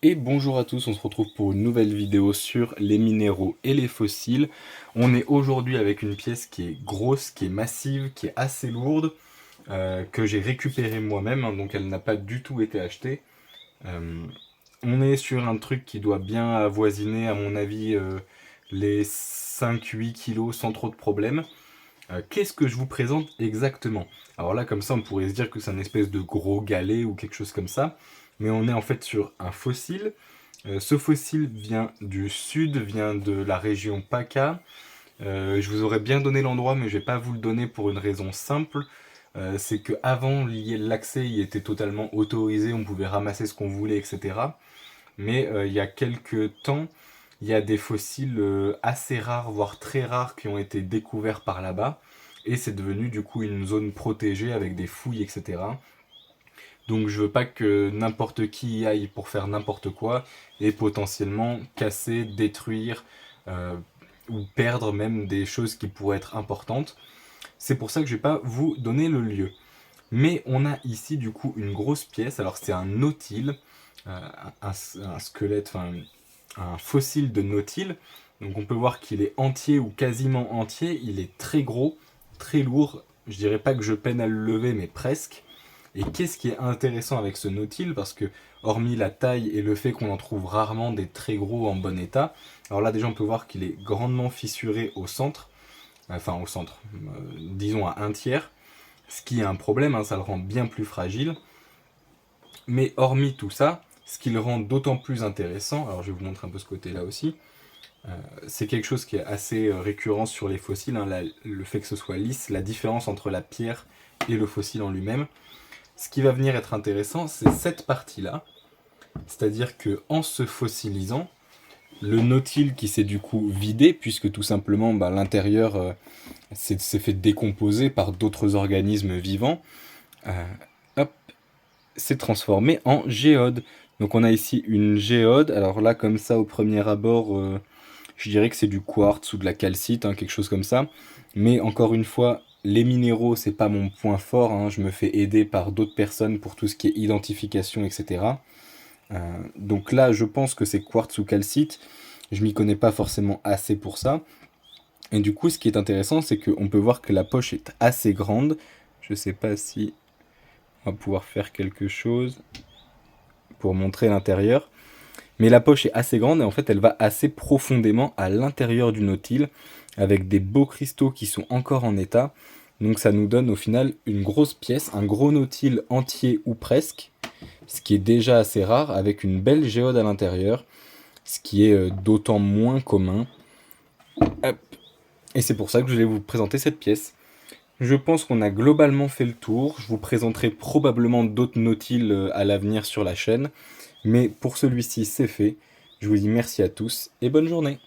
Et bonjour à tous, on se retrouve pour une nouvelle vidéo sur les minéraux et les fossiles. On est aujourd'hui avec une pièce qui est grosse, qui est massive, qui est assez lourde, que j'ai récupérée moi-même, hein, donc elle n'a pas du tout été achetée. Euh, on est sur un truc qui doit bien avoisiner, à mon avis, les 5-8 kilos sans trop de problèmes. Qu'est-ce que je vous présente exactement? Alors là, comme ça, on pourrait se dire que c'est un espèce de gros galet ou quelque chose comme ça, mais on est en fait sur un fossile. Ce fossile vient du sud, vient de la région PACA. Je vous aurais bien donné l'endroit, mais je vais pas vous le donner pour une raison simple. C'est que avant l'accès il était totalement autorisé, on pouvait ramasser ce qu'on voulait, etc. Mais il y a quelques temps, il y a des fossiles assez rares, voire très rares, qui ont été découverts par là-bas. Et c'est devenu du coup une zone protégée avec des fouilles, etc. Donc je veux pas que n'importe qui y aille pour faire n'importe quoi et potentiellement casser, détruire euh, ou perdre même des choses qui pourraient être importantes. C'est pour ça que je vais pas vous donner le lieu. Mais on a ici du coup une grosse pièce. Alors c'est un nautile, euh, un squelette, enfin un fossile de nautile. Donc on peut voir qu'il est entier ou quasiment entier. Il est très gros, très lourd. Je dirais pas que je peine à le lever, mais presque. Et qu'est-ce qui est intéressant avec ce nautile? Parce que, hormis la taille et le fait qu'on en trouve rarement des très gros en bon état, alors là déjà on peut voir qu'il est grandement fissuré au centre, enfin au centre, disons à un tiers, ce qui est un problème, hein, ça le rend bien plus fragile. Mais hormis tout ça, ce qui le rend d'autant plus intéressant, alors je vais vous montrer un peu ce côté-là aussi, c'est quelque chose qui est assez récurrent sur les fossiles, hein, le fait que ce soit lisse, la différence entre la pierre et le fossile en lui-même. Ce qui va venir être intéressant, c'est cette partie-là, c'est-à-dire que en se fossilisant, le nautile qui s'est du coup vidé, puisque tout simplement l'intérieur s'est fait décomposer par d'autres organismes vivants, euh, hop, s'est transformé en géode. Donc on a ici une géode, alors là comme ça au premier abord, je dirais que c'est du quartz ou de la calcite, hein, quelque chose comme ça. Mais encore une fois, les minéraux, c'est pas mon point fort, hein. Je me fais aider par d'autres personnes pour tout ce qui est identification, etc. Donc là, je pense que c'est quartz ou calcite. Je m'y connais pas forcément assez pour ça. Et du coup, ce qui est intéressant, c'est qu'on peut voir que la poche est assez grande. Je sais pas si on va pouvoir faire quelque chose pour montrer l'intérieur. Mais la poche est assez grande et en fait elle va assez profondément à l'intérieur du nautile avec des beaux cristaux qui sont encore en état. Donc ça nous donne au final une grosse pièce, un gros nautile entier ou presque, ce qui est déjà assez rare avec une belle géode à l'intérieur, ce qui est d'autant moins commun. Hop. Et c'est pour ça que je voulais vous présenter cette pièce. Je pense qu'on a globalement fait le tour. Je vous présenterai probablement d'autres nautiles à l'avenir sur la chaîne. Mais pour celui-ci, c'est fait. Je vous dis merci à tous et bonne journée.